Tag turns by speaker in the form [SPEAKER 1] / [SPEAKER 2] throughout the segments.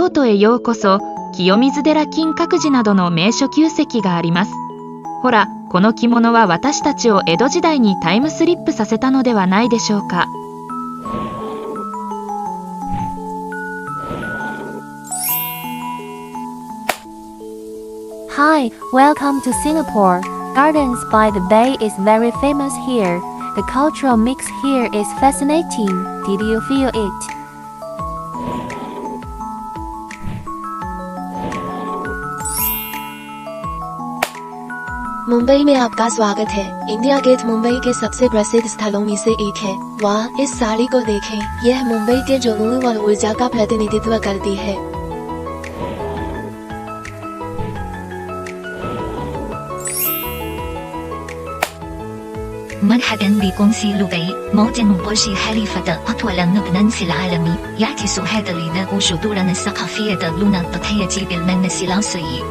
[SPEAKER 1] 京都へようこそ、清水寺金閣寺などの名所旧跡があります。ほら、この着物は私たちを江戸時代にタイムスリップさせたのではないでしょうか。
[SPEAKER 2] Hi, welcome to Singapore. Gardens by the Bay is very famous here. The cultural mix here is fascinating. Did you feel it?
[SPEAKER 3] Mumbai में आपका स्वागत है। India gate Mumbai के सबसे प्रसिद्ध स्थलों में से एक है। वाह, इस साड़ी को देखें, यह मुंबई के जुनून और ऊर्जा का प्रतिनिधित्व करती है।
[SPEAKER 4] مرحبا بكم في لبي، موطن برج خليفة أطول مبنى العالمي، يعكس هذا البناء جذورنا الثقافية النبطية بالمنس العصري.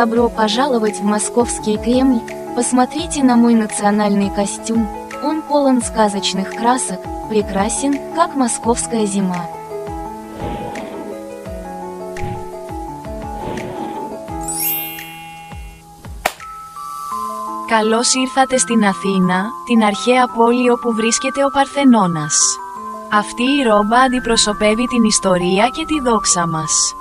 [SPEAKER 5] Добро пожаловать в Московский Кремль. Посмотрите на мой национальный костюм. Он полон сказочных красок, прекрасен, как московская зима. Καλώς ήρθατε στην Αθήνα, την αρχαία πόλη όπου βρίσκεται ο Παρθενώνας. Αυτή η ρόμπα αντιπροσωπεύει την ιστορία και τη δόξα μας.